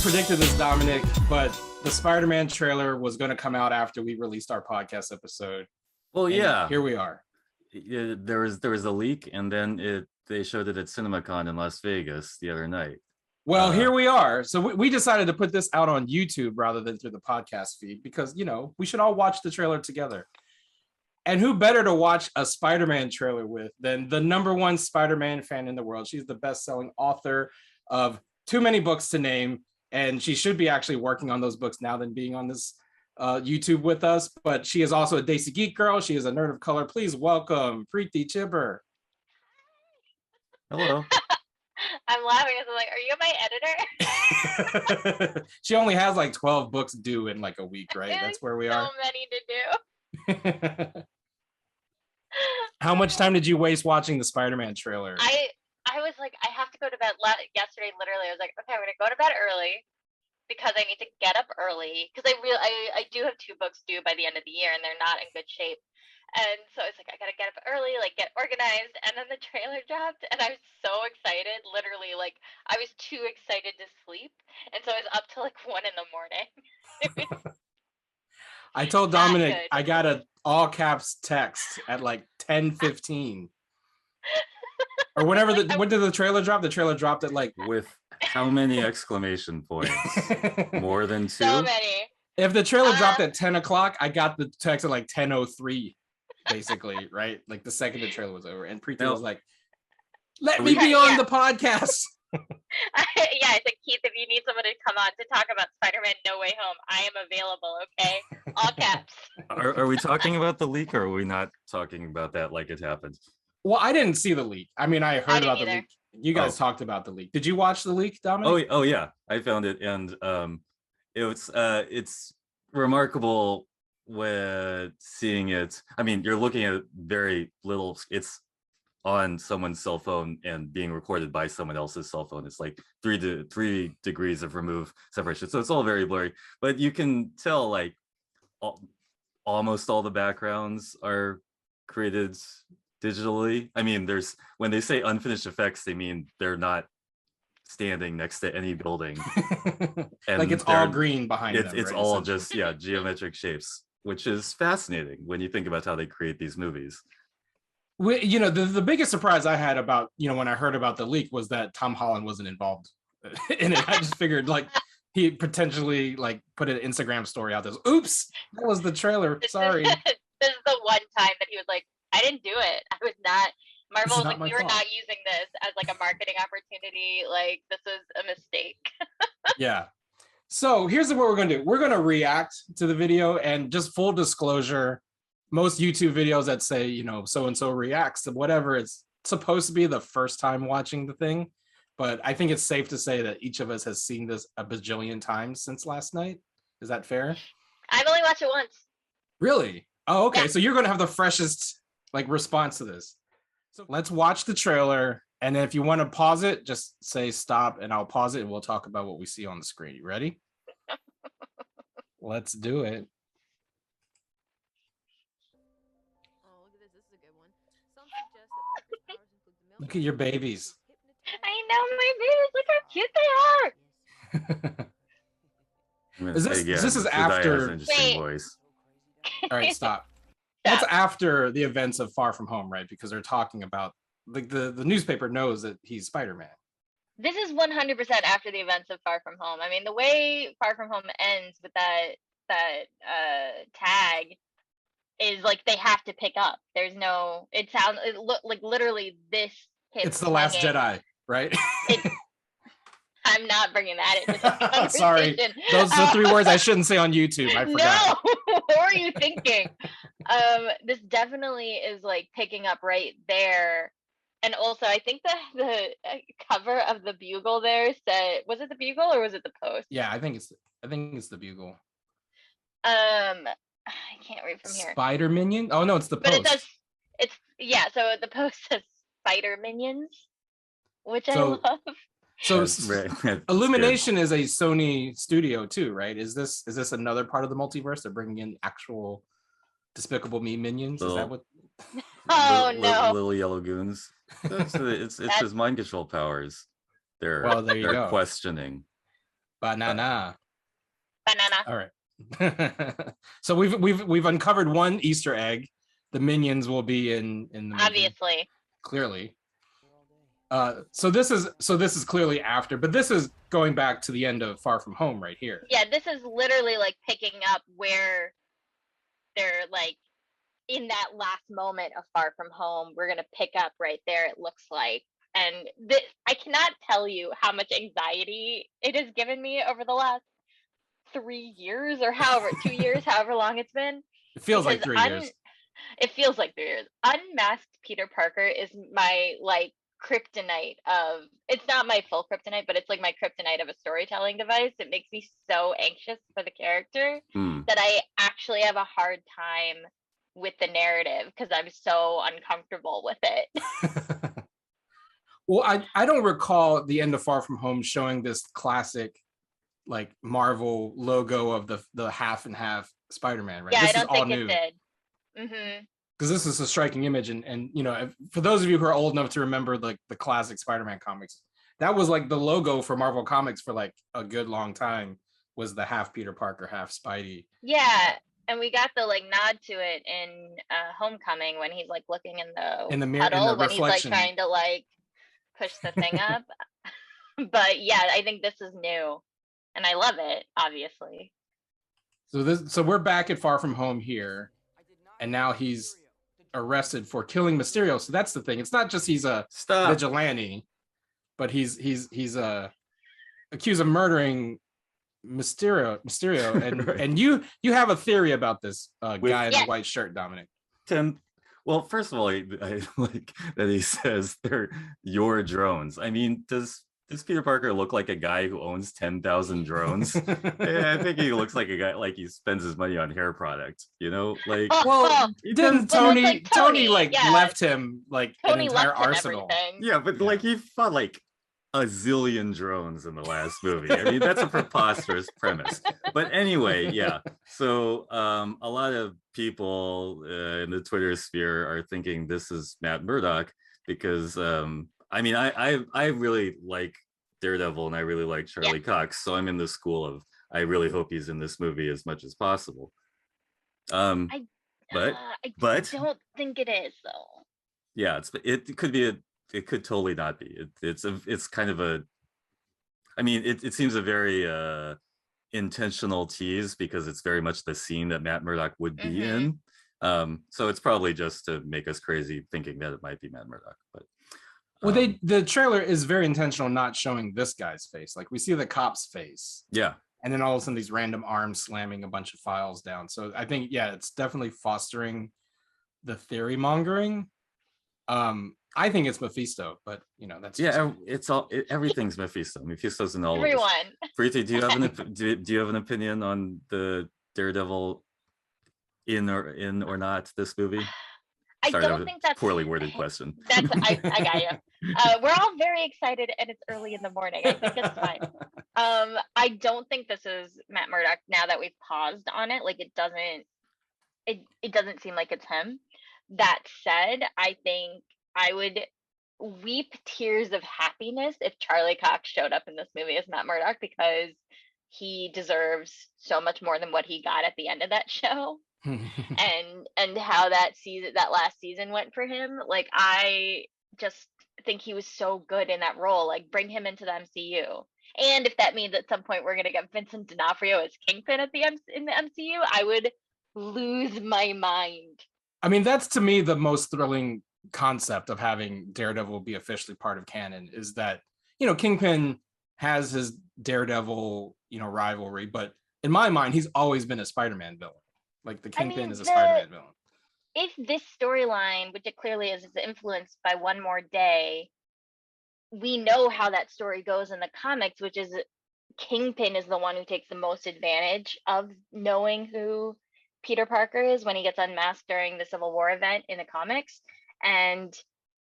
predicted this, Dominic, but the Spider-Man trailer was going to come out after we released our podcast episode. Well, yeah, here we are. There was a leak, and then they showed it at CinemaCon in Las Vegas the other night. Well, here we are. So we decided to put this out on YouTube rather than through the podcast feed because, you know, we should all watch the trailer together. And who better to watch a Spider-Man trailer with than the #1 Spider-Man fan in the world? She's the best-selling author of too many books to name, and she should be actually working on those books now than being on this YouTube with us. But she is also a Desi Geek Girl. She is a nerd of color. Please welcome Preeti Chhibber. Hello. I'm laughing because I'm like, are you my editor? She only has like 12 books due in like a week, right? That's where we are. So many to do. How much time did you waste watching the Spider-Man trailer? I was like, I have to go to bed yesterday. Literally, I was like, okay, I'm gonna go to bed early because I need to get up early because I do have 2 books due by the end of the year and they're not in good shape. And so it's like, I gotta get up early, like get organized. And then the trailer dropped and I was so excited. Literally, like I was too excited to sleep. And so I was up till like 1 a.m. I told Dominic I got a all caps text at like 10:15. Or whenever when did the trailer drop? The trailer dropped at like with how many exclamation points? More than 2? So many. If the trailer dropped at 10 o'clock, I got the text at like 10:03, basically, right? Like the second the trailer was over. And Preeti was like, let me be on the podcast. Yeah, I said, Keith, if you need someone to come on to talk about Spider-Man No Way Home, I am available, okay? All caps. Are we talking about the leak or are we not talking about that like it happened? Well, I didn't see the leak. I mean, I heard about the leak. You guys talked about the leak. Did you watch the leak, Dominic? Oh yeah, I found it, and it's remarkable when seeing it. I mean, you're looking at very little. It's on someone's cell phone and being recorded by someone else's cell phone. It's like 3 degrees of remove separation, so it's all very blurry. But you can tell like almost all the backgrounds are created digitally. I mean, when they say unfinished effects, they mean they're not standing next to any building. And like it's all green behind them. It's right, all just geometric shapes, which is fascinating when you think about how they create these movies. You know, the biggest surprise I had about, you know, when I heard about the leak was that Tom Holland wasn't involved in it. I just figured like he potentially like put an Instagram story out there. Oops, that was the trailer. Sorry. This is the one time that he was like, I didn't do it. I was not. Marvel was like, we were not using this as like a marketing opportunity. Like, this is a mistake. Yeah. So here's what we're going to do. We're going to react to the video, and just full disclosure, most YouTube videos that say, you know, so-and-so reacts to whatever, it's supposed to be the first time watching the thing. But I think it's safe to say that each of us has seen this a bajillion times since last night. Is that fair? I've only watched it once. Really? Oh, okay. Yeah. So you're going to have the freshest like response to this. So let's watch the trailer, and then if you want to pause it, just say stop and I'll pause it and we'll talk about what we see on the screen. You ready? Let's do it. Oh, look at this. This is a good one. Some suggest that Pepper's powers include the Look at your babies. I know, my babies. Look how cute they are. This is after. Interesting voice. All right, stop. That's after the events of Far From Home, right? Because they're talking about like the newspaper knows that he's Spider-Man. This is 100% after the events of Far From Home. I mean, the way Far From Home ends with that tag is like they have to pick up. There's no. It look like literally this. It's the Last Jedi, right? I'm not bringing that into the conversation. Sorry, those are 3 words I shouldn't say on YouTube. I forgot. No, what were you thinking? This definitely is like picking up right there. And also, I think the cover of the Bugle there said, was it the Bugle or was it the Post? Yeah, I think it's the Bugle. I can't read from here. Spider Minion? Oh no, it's the Post. But so the Post says Spider Minions, which I love. So Illumination is a Sony studio too, right? Is this another part of the multiverse? They're bringing in actual Despicable Me minions? Is that what? Oh no! Little yellow goons. It's his mind control powers. They're you go. questioning. Banana. Banana. All right. So we've uncovered one Easter egg. The minions will be in the movie, Obviously. clearly. So this is clearly after, but this is going back to the end of Far From Home right here. Yeah, this is literally like picking up where they're like in that last moment of Far From Home. We're gonna pick up right there, it looks like. And I cannot tell you how much anxiety it has given me over the last 3 years or 2 years, however long it's been. It feels like 3 years. It feels like 3 years. Unmasked Peter Parker is my like kryptonite of, it's not my full kryptonite, but it's like my kryptonite of a storytelling device. It makes me so anxious for the character that I actually have a hard time with the narrative because I'm so uncomfortable with it. Well, I don't recall the end of Far From Home showing this classic like Marvel logo of the half and half Spider-Man, right? Yeah, This I is don't think all new. it did. Because this is a striking image, and you know, for those of you who are old enough to remember like the classic Spider-Man comics, that was like the logo for Marvel Comics for like a good long time, was the half Peter Parker, half Spidey. Yeah, and we got the like nod to it in Homecoming when he's like looking in the mirror, puddle, in the when reflection. he's like trying to like push the thing up. But yeah, I think this is new, and I love it, obviously. So we're back at Far From Home here, and now he's arrested for killing Mysterio. So that's the thing. It's not just he's a vigilante, but he's accused of murdering Mysterio. And right. And you have a theory about this guy in the white shirt, Dominic. Tim, well, first of all, I like that he says they're your drones. I mean, does Peter Parker look like a guy who owns 10,000 drones? Yeah, I think he looks like a guy like he spends his money on hair products, you know? Like, well, didn't Tony like Tony yeah. left him like Tony an entire left him arsenal? everything. Yeah, but like he fought like a zillion drones in the last movie. I mean, that's a preposterous premise. But anyway, yeah. So a lot of people in the Twitter sphere are thinking this is Matt Murdock because I mean, I really like Daredevil and I really like Charlie Cox. So I'm in the school of I really hope he's in this movie as much as possible. I don't think it is though. Yeah, it could be it could totally not be. It's kind of a, I mean, it seems a very intentional tease because it's very much the scene that Matt Murdock would be in. So it's probably just to make us crazy thinking that it might be Matt Murdock. But well, the trailer is very intentional not showing this guy's face. Like we see the cop's face. Yeah. And then all of a sudden these random arms slamming a bunch of files down. So I think, yeah, it's definitely fostering the theory mongering. I think it's Mephisto, but you know, that's everything's Mephisto. Mephisto's in all everyone. Of this. Preeti, do you have an opinion on the Daredevil in or not this movie? I don't think that's poorly worded question. That's I got you. We're all very excited, and it's early in the morning. I think it's fine. I don't think this is Matt Murdock. Now that we've paused on it, like it doesn't seem like it's him. That said, I think I would weep tears of happiness if Charlie Cox showed up in this movie as Matt Murdock because he deserves so much more than what he got at the end of that show. and how that last season went for him. Like I just think he was so good in that role. Like bring him into the MCU. And if that means at some point we're gonna get Vincent D'Onofrio as Kingpin in the MCU, I would lose my mind. I mean, that's to me the most thrilling concept of having Daredevil be officially part of canon is that, you know, Kingpin has his Daredevil, you know, rivalry, but in my mind, he's always been a Spider-Man villain. Like the Kingpin is a Spider-Man villain. If this storyline, which it clearly is influenced by One More Day, we know how that story goes in the comics, which is Kingpin is the one who takes the most advantage of knowing who Peter Parker is when he gets unmasked during the Civil War event in the comics, and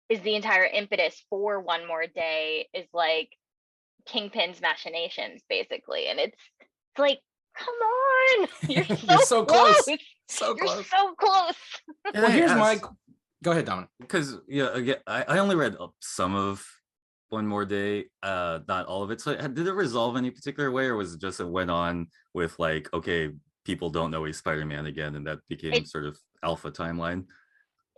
is the entire impetus for One More Day is like Kingpin's machinations, basically. And it's like, come on, you're so close. So close. You're so close. Well, here's my. Go ahead, Dominic. Because again, I only read some of one more day, not all of it. So did it resolve any particular way, or was it just it went on with like, okay, people don't know he's Spider-Man again, and that became It sort of alpha timeline?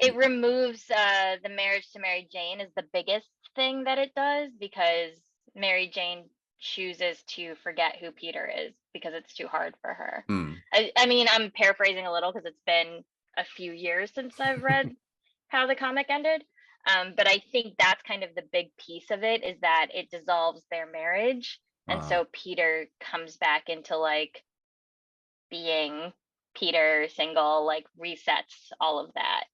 it removes the marriage to Mary Jane is the biggest thing that it does, because Mary Jane chooses to forget who Peter is because it's too hard for her. Hmm. I mean, I'm paraphrasing a little because it's been a few years since I've read how the comic ended. But I think that's kind of the big piece of it, is that it dissolves their marriage. And so Peter comes back into like being Peter, single, like resets all of that.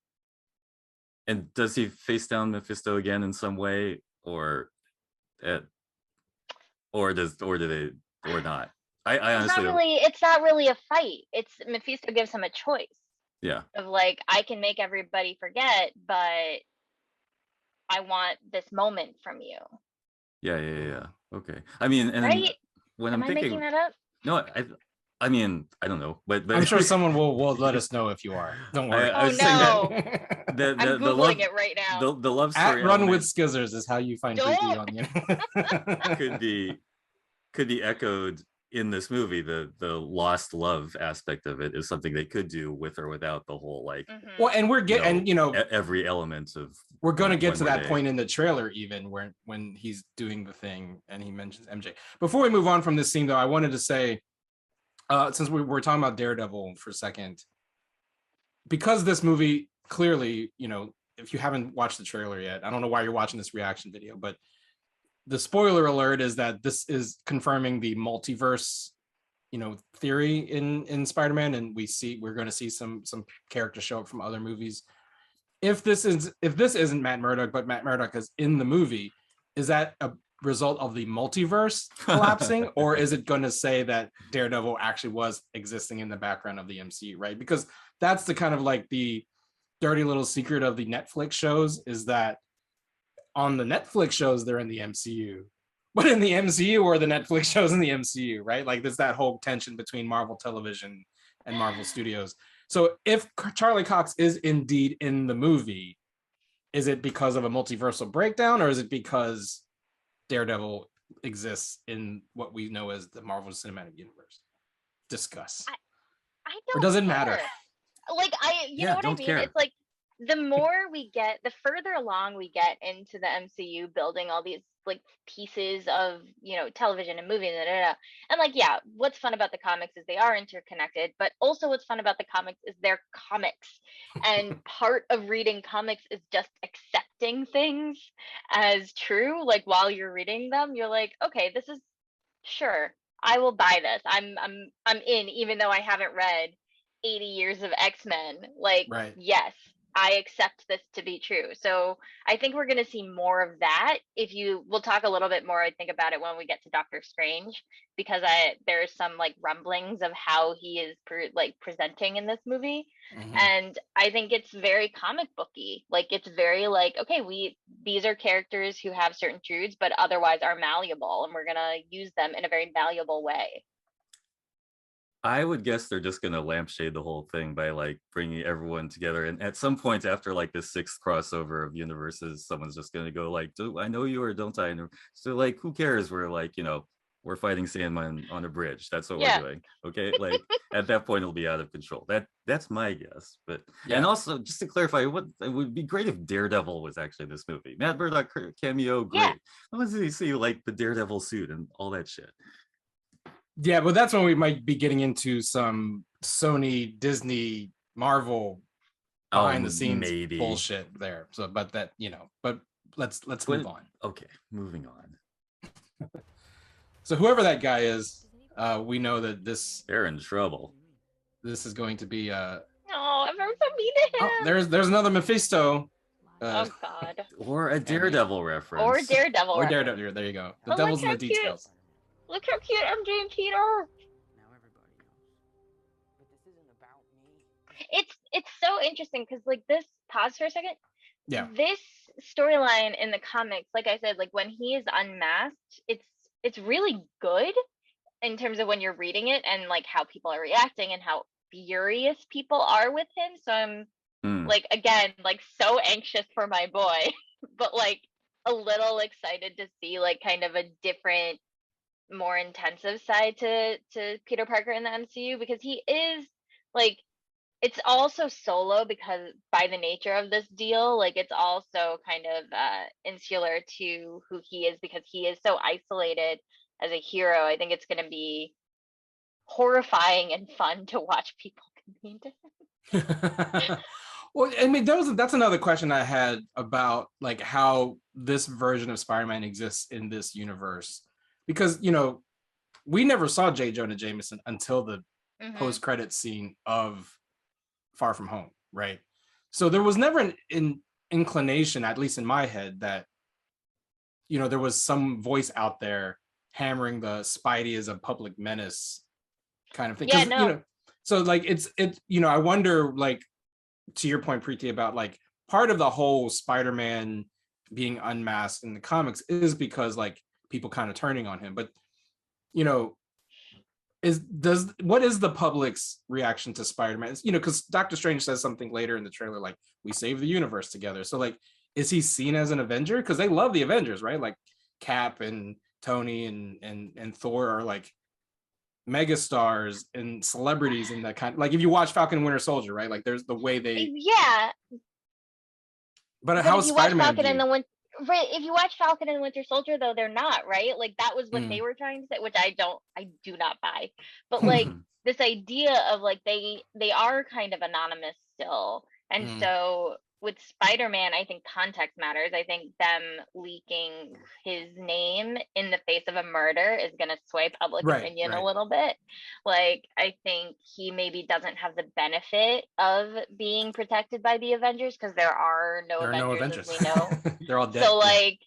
And does he face down Mephisto again in some way, or or do they, or not? I honestly It's not really a fight. It's Mephisto gives him a choice. Yeah. Of like, I can make everybody forget, but I want this moment from you. Yeah. Okay. I mean, and right? when Am I'm I thinking, making that up? no, I mean, I don't know, but I'm sure someone will let us know if you are. Don't worry. I Oh was saying no! that I'm the googling love, it right now. the love At story Run with element Skizzers is how you find Don't. Preeti on the internet. could be echoed in this movie. The lost love aspect of it is something they could do with or without the whole like Well, and we're getting, every element of. We're going to get to One More that Day. point in the trailer, even where when he's doing the thing and he mentions MJ. Before we move on from this scene, though, I wanted to say, since we were talking about Daredevil for a second, because this movie clearly, if you haven't watched the trailer yet, I don't know why you're watching this reaction video, but the spoiler alert is that this is confirming the multiverse, theory in Spider-Man, and we're going to see some characters show up from other movies. If this isn't Matt Murdock, but Matt Murdock is in the movie, is that a result of the multiverse collapsing, or is it going to say that Daredevil actually was existing in the background of the MCU, right? Because that's the kind of like the dirty little secret of the Netflix shows, is that on the Netflix shows they're in the MCU, but in the MCU or the Netflix shows in the MCU, right? Like there's that whole tension between Marvel Television and Marvel Studios. So if Charlie Cox is indeed in the movie, is it because of a multiversal breakdown, or is it because Daredevil exists in what we know as the Marvel Cinematic Universe? Discuss. I don't. Or does it matter? Like you know what I mean? Care. It's like the further along we get into the MCU, building all these like pieces of television and movie, and like what's fun about the comics is they are interconnected, but also what's fun about the comics is they're comics, and part of reading comics is just accepting things as true. Like while you're reading them, you're like, okay, this is sure, I will buy this. I'm in, even though I haven't read 80 years of X-Men. Like, right. Yes, I accept this to be true. So I think we're going to see more of that. We'll talk a little bit more, I think, about it when we get to Doctor Strange, because there's some like rumblings of how he is presenting in this movie. Mm-hmm. And I think it's very comic booky. Like it's very like, okay, these are characters who have certain truths, but otherwise are malleable, and we're going to use them in a very malleable way. I would guess they're just going to lampshade the whole thing by like bringing everyone together. And at some point after like the 6th crossover of universes, someone's just going to go like, do I know you or don't I? So like, who cares? We're like, we're fighting Sandman on a bridge. That's what we're doing. Okay. Like at that point, it'll be out of control. That's my guess. But, and also just to clarify, it would be great if Daredevil was actually in this movie. Matt Murdock cameo, great. Yeah. I want to see like the Daredevil suit and all that shit. Yeah, but that's when we might be getting into some Sony, Disney, Marvel behind the scenes bullshit there. So, but that, but let's move on. Okay, moving on. So whoever that guy is, we know that they're in trouble. This is going to be no, everyone's so mean to him. Oh, there's another Mephisto. Oh God. Or a Daredevil reference. Or Daredevil. There you go. The devil's in the details. Cute. Look how cute MJ and Peter. Now everybody knows. But this isn't about me. It's so interesting because like this, pause for a second. Yeah. This storyline in the comics, like I said, like when he is unmasked, it's really good in terms of when you're reading it and like how people are reacting and how furious people are with him. So I'm like, again, like so anxious for my boy, but like a little excited to see like kind of a different, more intensive side to Peter Parker in the MCU, because he is like, it's also solo because by the nature of this deal, like it's also kind of insular to who he is because he is so isolated as a hero. I think it's going to be horrifying and fun to watch people compete to him. Well, I mean, that's another question I had about like how this version of Spider-Man exists in this universe, because we never saw J. Jonah Jameson until the post-credit scene of Far From Home, right? So there was never an inclination, at least in my head, that there was some voice out there hammering the Spidey as a public menace kind of thing. Yeah, no. So like it's I wonder, like, to your point, Preeti, about like part of the whole Spider-Man being unmasked in the comics is because like people kind of turning on him. But what is the public's reaction to Spider-Man? Because Doctor Strange says something later in the trailer like, we saved the universe together. So like, is he seen as an Avenger? Because they love the Avengers, right? Like Cap and Tony and Thor are like mega stars and celebrities in that kind of, like, if you watch Falcon and Winter Soldier, right? Like there's the way they but how is Spider-Man right, if you watch Falcon and Winter Soldier, though, they're not, right? Like that was what they were trying to say, which I do not buy. But like this idea of like they are kind of anonymous still, and so with Spider-Man, I think context matters. I think them leaking his name in the face of a murder is going to sway public opinion a little bit. Like, I think he maybe doesn't have the benefit of being protected by the Avengers because there are no Avengers, as we know. They're all dead. So, like,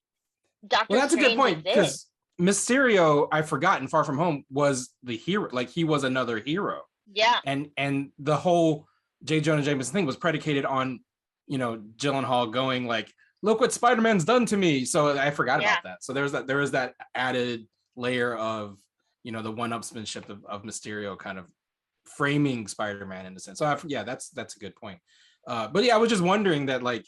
Doctor that's Strange a good point, because Mysterio, I forgot, in Far From Home, was the hero. Like, he was another hero. Yeah. And the whole J. Jonah Jameson thing was predicated on Gyllenhaal going like, look what Spider-Man's done to me. So I forgot about that. So there is that added layer of the one-upsmanship of Mysterio kind of framing Spider-Man in a sense. So that's a good point. But yeah, I was just wondering that, like,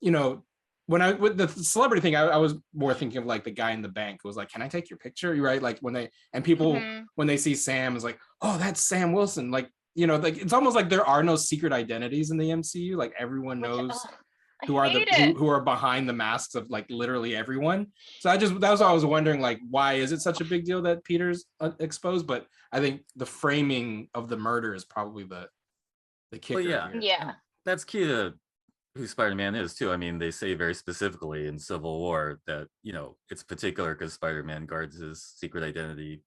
when with the celebrity thing, I was more thinking of like the guy in the bank who was like, can I take your picture? Right? Like when people when they see Sam, is like, oh, that's Sam Wilson. Like, like it's almost like there are no secret identities in the MCU. Like everyone knows who are behind the masks of like literally everyone. So that was why I was wondering, like, why is it such a big deal that Peter's exposed? But I think the framing of the murder is probably the kicker. Well, yeah, that's key to who Spider-Man is too. I mean, they say very specifically in Civil War that it's particular because Spider-Man guards his secret identity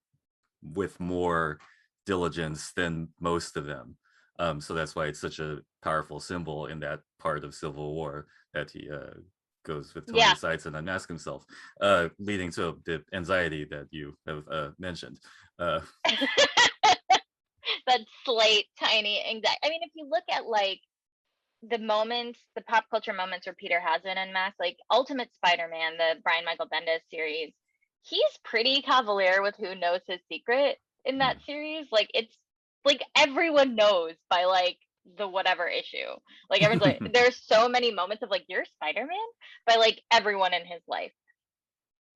with more diligence than most of them. So that's why it's such a powerful symbol in that part of Civil War that he goes with Tony's sides and unmasks himself, leading to the anxiety that you have mentioned. That slight tiny anxiety. I mean, if you look at like the pop culture moments where Peter has been unmasked, like Ultimate Spider-Man, the Brian Michael Bendis series, he's pretty cavalier with who knows his secret in that series. Like, it's like everyone knows by like the whatever issue. Like everyone's like, there's so many moments of like, you're Spider-Man, by like everyone in his life.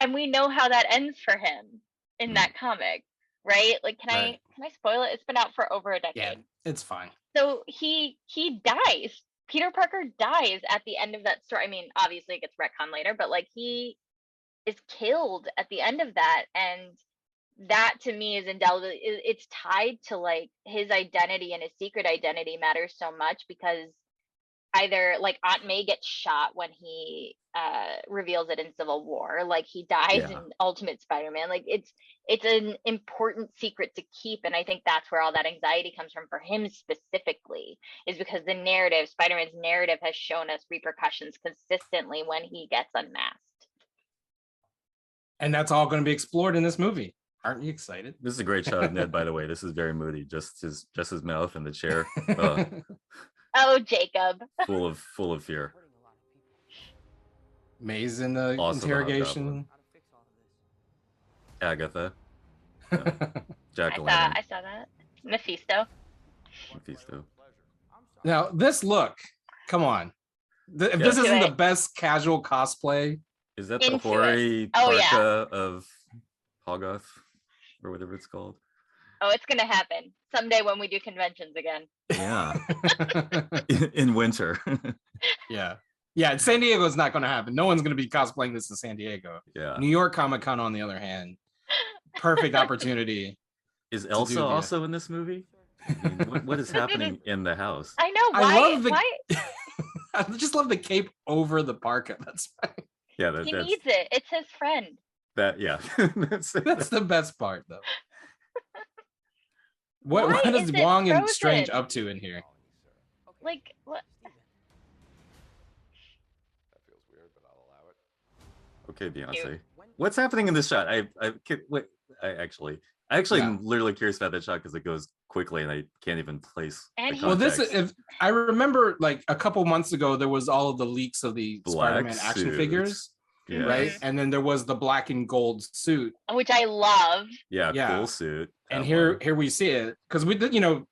And we know how that ends for him in that comic, right? Like, can I spoil it? It's been out for over a decade. Yeah, it's fine. So he dies. Peter Parker dies at the end of that story. I mean, obviously it gets retconned later, but like he is killed at the end of that. And that to me is indelibly, it's tied to like his identity, and his secret identity matters so much because either like Aunt May gets shot when he reveals it in Civil War, like he dies in Ultimate Spider-Man. Like it's an important secret to keep, and I think that's where all that anxiety comes from for him specifically, is because the narrative, Spider-Man's narrative, has shown us repercussions consistently when he gets unmasked. And that's all going to be explored in this movie. Aren't you excited? This is a great shot of Ned, by the way. This is very moody. Just his mouth and the chair. Oh, Jacob. full of fear. Maze in the interrogation. Agatha. Jack-o'-lantern. I saw that. Mephisto. Now, this look, come on. If this isn't the best casual cosplay Is that the Into it. hoary Oh, yeah. parka of Hoggoth or whatever it's called? Oh, it's gonna happen someday when we do conventions again. Yeah, in winter. Yeah. Yeah, San Diego is not going to happen. No one's going to be cosplaying this in San Diego. Yeah. New York Comic Con, on the other hand, perfect opportunity. Is do Elsa the- also in this movie? I mean, what is happening in the house? I know. I Why? love the- Why I just love the cape over the parka. That's fine. Yeah, he that's needs it? It's his friend. that. Yeah, That's the best part, though. What Why is is it Wong and Strange frozen? up to in here? Like what? That feels weird, but I'll allow it. Okay, Beyonce. When- What's happening in this shot? I actually Yeah. am literally curious about that shot because it goes quickly and I can't even place. And the he- Well, this context. if I remember, like a couple months ago, there was all of the leaks of the Black Spider-Man action suit. figures, Yeah. right? And then there was the black and gold suit. Which I love. Yeah, Yeah. cool suit. And that here one. we see it because we did, you know,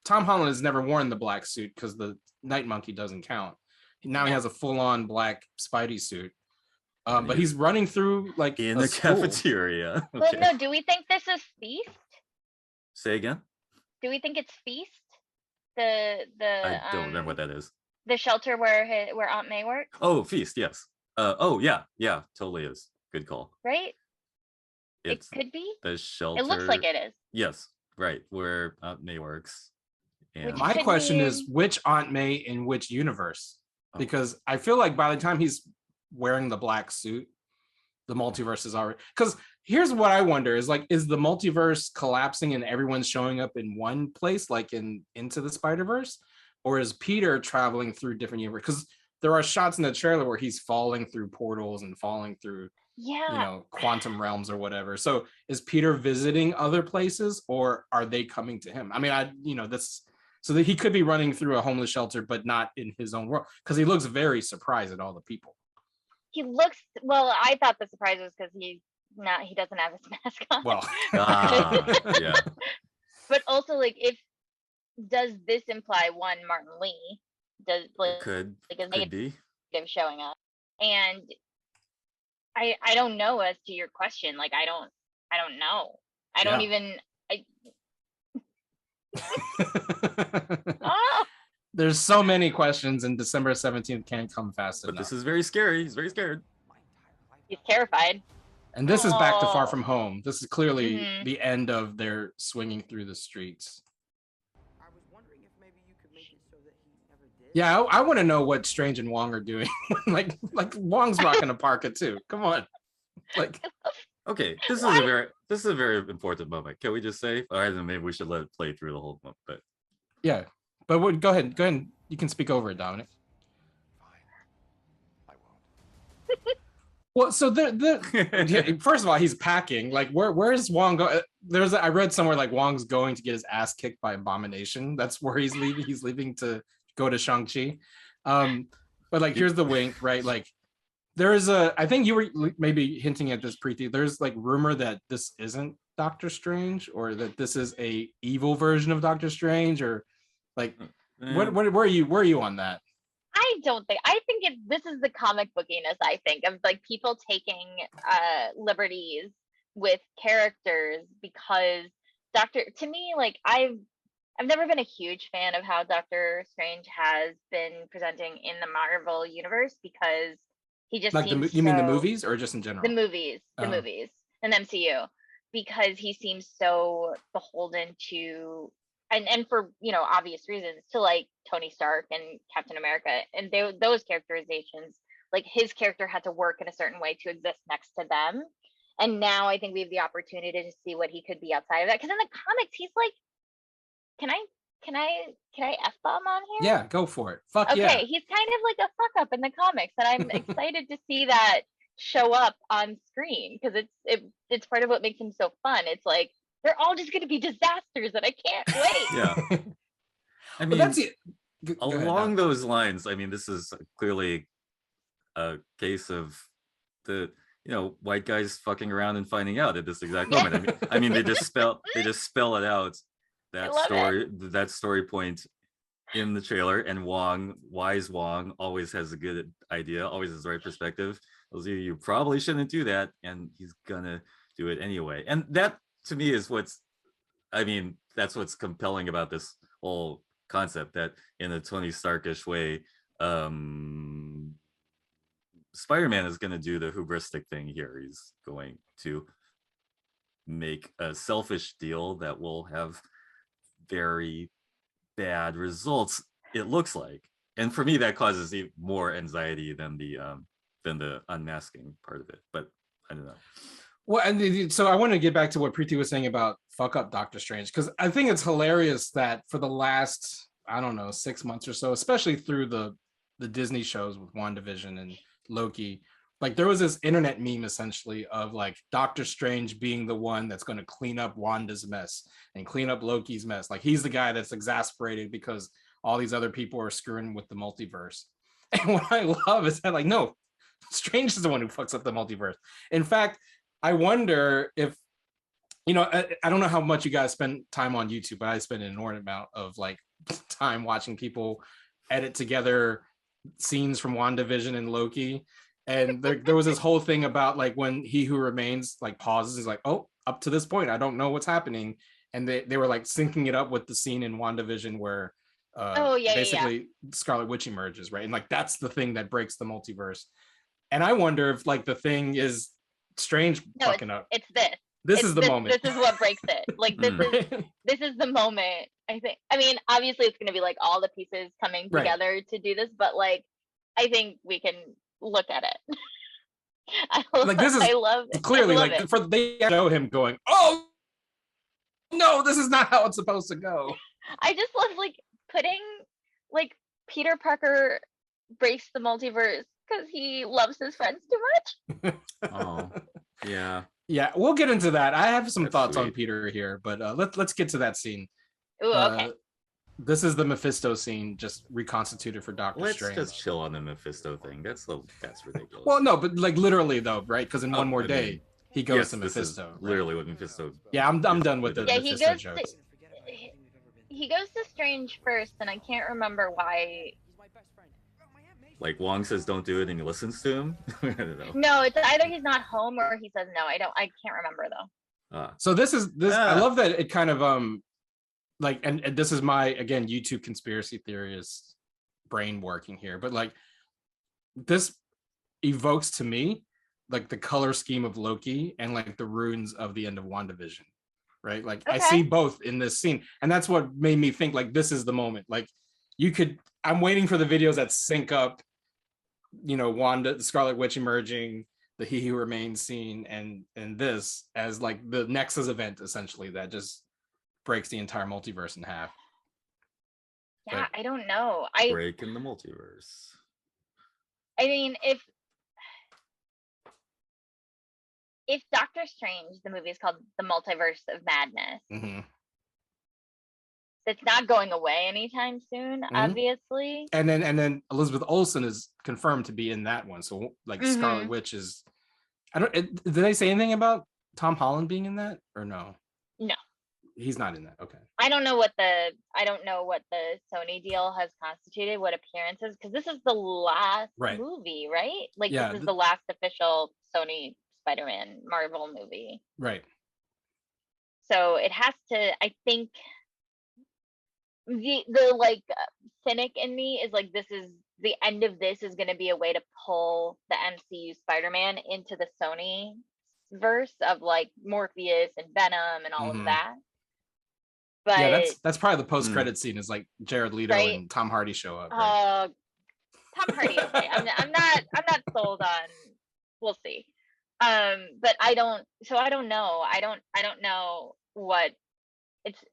Tom Holland has never worn the black suit because the Night Monkey doesn't count. Now he has a full-on black Spidey suit, And but he's he's running through like in a the school. cafeteria. Well, Okay. no. Do we think this is Feast? Say again. Do we think it's Feast? The I don't remember what that is. the shelter where Aunt May works, Oh, Feast. Yes. Oh yeah, totally is. Good call. right? It's it could be. the shelter. It looks like it is. Yes, right where May works. And My could question be- is, which Aunt May in which universe? Oh. Because I feel like by the time he's wearing the black suit, the multiverse is already. Because here's what I wonder: is like, is the multiverse collapsing and everyone's showing up in one place, like in Into the Spider-Verse, or is Peter traveling through different universes? Because there are shots in the trailer where he's falling through portals and falling through, Yeah. you know, quantum realms or whatever. So is Peter visiting other places, or are they coming to him? I mean, that's so that he could be running through a homeless shelter, but not in his own world, because he looks very surprised at all the people. He looks well. I thought the surprise was because he doesn't have his mask on. Well, yeah. But also, like, does this imply one Martin Lee does like Could is be. negative showing up? And I don't know as to your question. Like, I don't know. I don't Yeah. even. Oh, There's so many questions, and December 17th can't come fast But enough. this is very scary. He's very scared. My entire life. he's terrified. And this is Back to Far Oh. From Home. This is clearly Mhm. the end of their swinging through the streets. I was wondering if maybe you could make it so that he never did. Yeah, I want to know what Strange and Wong are doing. like Wong's rocking a parka too. Come on. Like, Okay, this is Why? a very important moment. Can we just say? All right, then maybe we should let it play through the whole moment. But yeah. But go ahead. You can speak over it, Dominic. Fine. I won't. Well, so yeah, first of all, he's packing. Like, where is Wong go? I read somewhere like Wong's going to get his ass kicked by Abomination. That's where he's leaving. He's leaving to go to Shang-Chi. But like, here's the wink, right? Like, I think you were maybe hinting at this, Preeti. There's like rumor that this isn't Doctor Strange, or that this is a evil version of Doctor Strange, or like, where are you on that? I don't think. I think this is the comic bookiness. I think of like people taking liberties with characters because to me, like I've never been a huge fan of how Doctor Strange has been presenting in the Marvel universe because he just Like seems you mean the so- movies or just in general? the movies Oh. and MCU, because he seems so beholden to and for obvious reasons to like Tony Stark and Captain America, and those characterizations, like his character had to work in a certain way to exist next to them, and now I think we have the opportunity to see what he could be outside of that, because in the comics he's like, can I F-bomb on here? Yeah, go for it. Fuck Okay, yeah. he's kind of like a fuck up in the comics, and I'm excited to see that show up on screen because it's part of what makes him so fun. It's like they're all just going to be disasters, and I can't wait. Yeah. I But mean, that's it. Go ahead, along Dom. those lines, I mean, this is clearly a case of the white guys fucking around and finding out at this exact Yeah. moment. I mean, they just spell it out, I love that story point in the trailer, and wise Wong always has a good idea, always has the right perspective. tells you probably shouldn't do that, and he's gonna do it anyway. And that to me is that's what's compelling about this whole concept, that in a Tony Starkish way, Spider-Man is going to do the hubristic thing here. He's going to make a selfish deal that will have very bad results, it looks like. And for me, that causes even more anxiety than the unmasking part of it. But I don't know. Well, and so I want to get back to what Preeti was saying about fuck up Doctor Strange, because I think it's hilarious that for the last, I don't know, 6 months or so, especially through the Disney shows with WandaVision and Loki, like there was this internet meme essentially of like Doctor Strange being the one that's going to clean up Wanda's mess and clean up Loki's mess. Like he's the guy that's exasperated because all these other people are screwing with the multiverse. And what I love is that, like, no, Strange is the one who fucks up the multiverse. In fact, I wonder if, I don't know how much you guys spend time on YouTube, but I spend an inordinate amount of like time watching people edit together scenes from WandaVision and Loki. And there was this whole thing about like when He Who Remains like pauses, is like, oh, up to this point, I don't know what's happening. And they were like syncing it up with the scene in WandaVision where basically Scarlet Witch emerges, right? And like that's the thing that breaks the multiverse. And I wonder if like the thing is Strange fucking up. It's this. This is the moment. This is what breaks it. Like this is the moment. I think. I mean, obviously, it's going to be like all the pieces coming together to do this, but like, I think we can look at it. I love it. Clearly, I love they show him going, oh no, this is not how it's supposed to go. I just love like putting like Peter Parker breaks the multiverse because he loves his friends too much. Oh, yeah. Yeah, we'll get into that. I have some thoughts on Peter here, but let's get to that scene. Ooh, okay. This is the Mephisto scene, just reconstituted for Doctor Strange. Let's just chill on the Mephisto thing. That's ridiculous. Well, no, but like literally though, right? Because in One More Day, he goes to Mephisto. Right? Literally what Mephisto. Yeah, I'm done with the Mephisto jokes. He goes to Strange first, and I can't remember why. Like Wong says, don't do it, and he listens to him. I don't know. No, it's either he's not home or he says no. I can't remember though. So this. I love that it kind of like, and this is my again YouTube conspiracy theorist brain working here, but like this evokes to me like the color scheme of Loki and like the runes of the end of WandaVision, right? Like I see both in this scene, and that's what made me think like this is the moment. Like I'm waiting for the videos that sync up, Wanda, the Scarlet Witch emerging, the He Who Remains scene, and this as like the Nexus event essentially that just breaks the entire multiverse in half. Yeah, but I don't know. Breaking the multiverse. I mean, if Doctor Strange, the movie is called The Multiverse of Madness. Mm-hmm. It's not going away anytime soon, obviously. And then Elizabeth Olsen is confirmed to be in that one. So like Scarlet Witch is. Did they say anything about Tom Holland being in that or no? No, he's not in that. Okay. I don't know what the Sony deal has constituted, what appearances, because this is the last movie, right? Like this is the last official Sony Spider-Man Marvel movie, right? So it has to. I think. The like cynic in me is like this is the end of this is going to be a way to pull the MCU Spider-Man into the Sony verse of like Morpheus and Venom and all of that. But yeah, that's probably the post-credit scene is like Jared Leto and Tom Hardy show up. Right? Tom Hardy, okay. I'm not sold on. We'll see. But I don't know. I don't know what.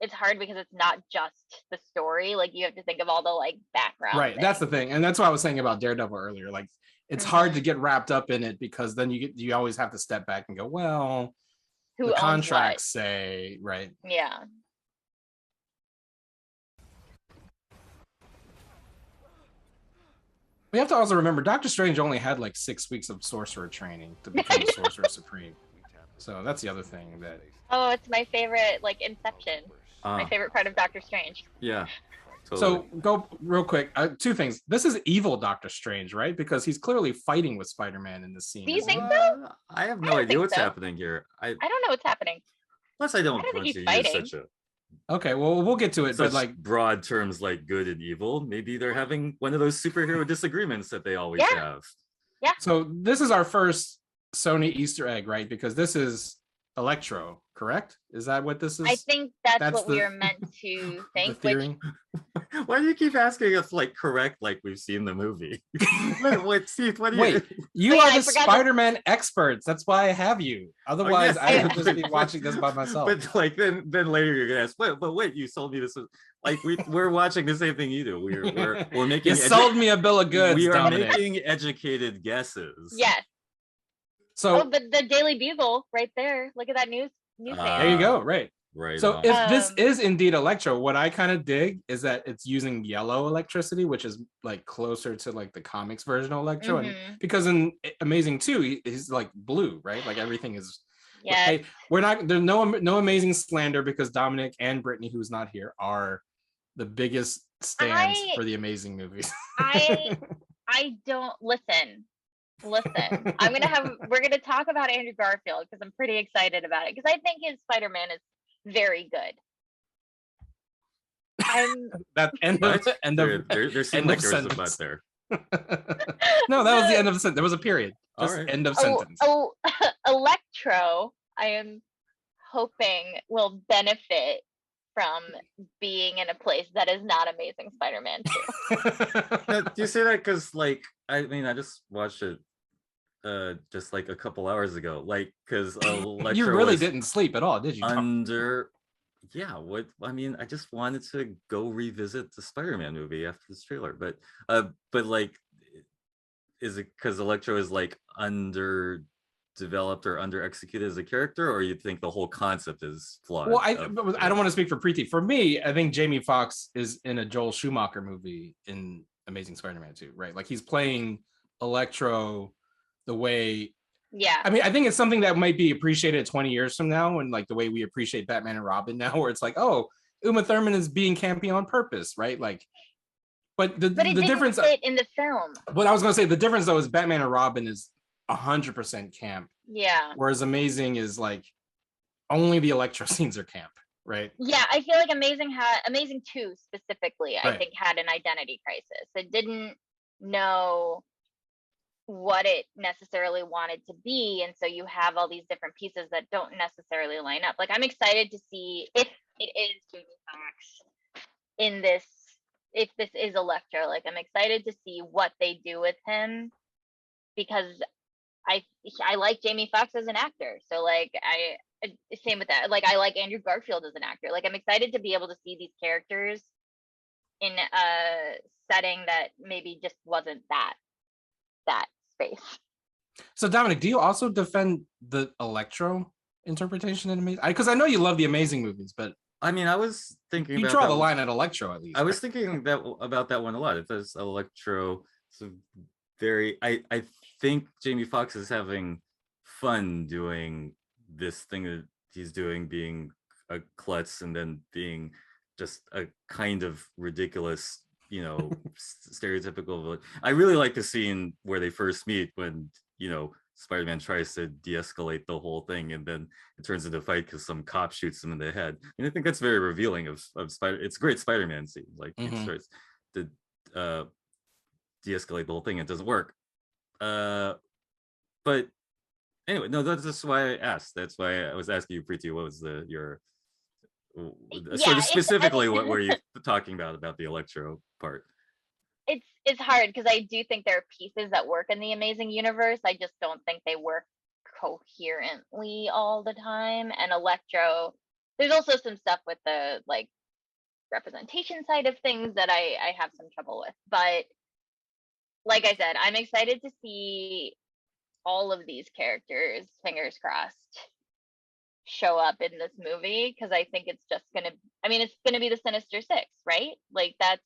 It's hard because it's not just the story. Like you have to think of all the like background. Right. That's the thing. And that's what I was saying about Daredevil earlier. Like it's hard to get wrapped up in it because then you always have to step back and go, well, who the contracts say, right. Yeah. We have to also remember Doctor Strange only had like 6 weeks of sorcerer training to become the Sorcerer Supreme. So that's the other thing that. Oh, it's my favorite, like Inception. My favorite part of Doctor Strange. Yeah. So go real quick. Two things. This is evil Doctor Strange, right? Because he's clearly fighting with Spider-Man in this scene. Do you isn't he? think so? I have I no don't idea think what's so. happening here. I don't know what's happening. Plus, I don't I don't think want he's to use fighting. such a Okay, well, we'll get to it. such But like, broad terms like good and evil. Maybe they're having one of those superhero disagreements that they always Yeah. have. so this is our first Sony Easter egg, right? Because this is Electro, correct? Is that what this is? I think that's That's what we the- are meant to the think. Which theory. Why do you keep asking us like correct like we've seen the movie? what Steve, what do you Wait, you Oh, yeah, are I the forgot to- Spider-Man experts. That's why I have you. Otherwise, yes, I would just be watching this by myself. But like then later you're gonna ask, wait, you sold me this was like we're watching the same thing you do. We're making You sold me a bill of goods, we are Dominic. making educated guesses. yes. So Oh, but the Daily Bugle right there. Look at that news thing. there you go. Right. Right. So on. if this Um, is indeed Electro, what I kind of dig is that it's using yellow electricity, which is like closer to like the comics version of Electro. And Mhm. because in Amazing 2, he's like blue, right? Like everything is. Yes. Hey, there's no amazing slander because Dominic and Brittany, who's not here, are the biggest stands I- for the Amazing movies. I don't listen. We're gonna talk about Andrew Garfield because I'm pretty excited about it because I think his Spider-Man is very good. That end of What? end there, of there seemed end like of there was a butt sentence. there. No, that was the end of the sentence. There was a period. All Just right. end of sentence. Electro, I am hoping will benefit from being in a place that is not Amazing Spider-Man 2. Now, do you say that because like I mean I just watched it just like a couple hours ago, like because You really didn't sleep at all, did you? what I mean I just wanted to go revisit the Spider-Man movie after this trailer, but like is it because Electro is like underdeveloped or under executed as a character, or you think the whole concept is flawed? Well, I don't want to speak for Preeti. For me, I think Jamie Foxx is in a Joel Schumacher movie in Amazing Spider-Man 2, right? Like he's playing Electro the way. Yeah. I mean, I think it's something that might be appreciated 20 years from now, and like the way we appreciate Batman and Robin now, where it's like, oh, Uma Thurman is being campy on purpose, right? Like, but the But it didn't difference fit in the film. what I was gonna say, the difference though is Batman and Robin is 100% camp, Yeah. whereas Amazing is like only the Electro scenes are camp, right? Yeah, I feel like Amazing 2 specifically, I Right. think had an identity crisis. It didn't know what it necessarily wanted to be, and so you have all these different pieces that don't necessarily line up. Like I'm excited to see if it is Jamie Foxx in this, if this is Electro. Like I'm excited to see what they do with him because I like Jamie Foxx as an actor. So like same with that. Like I like Andrew Garfield as an actor. Like I'm excited to be able to see these characters in a setting that maybe just wasn't that space. So Dominic, do you also defend the Electro interpretation in Amazing? Because I know you love the Amazing movies, but I mean I was thinking you about draw that the one. line at Electro at least. I was thinking about that one a lot. It does Electro. It's a very. I think Jamie Foxx is having fun doing this thing that he's doing, being a klutz and then being just a kind of ridiculous, stereotypical villain. I really like the scene where they first meet when Spider-Man tries to de-escalate the whole thing, and then it turns into a fight because some cop shoots him in the head. And I think that's very revealing of Spider. It's a great Spider-Man scene. Like it starts to de-escalate the whole thing. It doesn't work. But anyway, no, that's just why I asked. That's why I was asking you, Preeti, what was your sort of specifically what were you talking about the Electro part? It's hard because I do think there are pieces that work in the Amazing universe. I just don't think they work coherently all the time. And Electro, there's also some stuff with the like representation side of things that I have some trouble with. But like I said, I'm excited to see all of these characters, fingers crossed, show up in this movie because I think it's just gonna be the Sinister Six, right? Like that's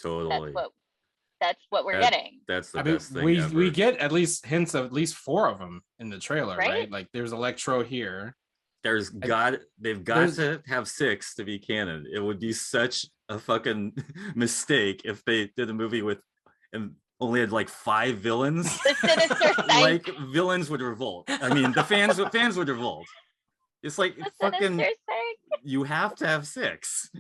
Totally. That's what we're getting. That's the best thing ever. We get at least hints of at least 4 of them in the trailer, Right? right? Like there's Electro here. they've got to have 6 to be canon. It would be such a fucking mistake if they did a movie with and only had like 5 villains. The Sinister Six. Like villains would revolt. I mean, the fans would revolt. It's like The fucking. Sinister Six. You have to have 6.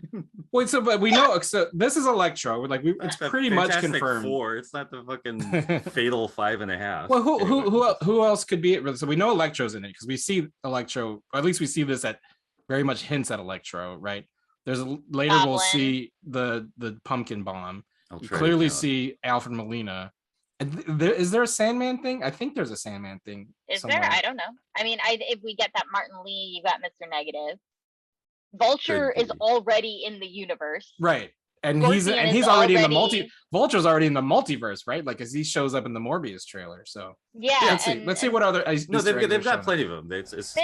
Wait, but we know. So this is Electro. Like it's The pretty much Fantastic confirmed. 4. It's not the fucking fatal 5.5. Well, who else could be it? So we know Electro's in it because we see Electro, or at least we see this at very much hints at Electro, right? There's later we'll Goblin. see the pumpkin bomb. I'll You try to clearly count. see Alfred Molina. And is there a Sandman thing? I think there's a Sandman thing. Is somewhere. there? I don't know. I mean, if we get that Martin Lee, you got Mr. Negative. Vulture Could is be. already in the universe. Right. And Scorpion he's is already in the already- Vulture's already in the multiverse, right? Like as he shows up in the Morbius trailer. So Yeah. let's see what other No, Easter they've eggs are got showing. plenty of them. It's There's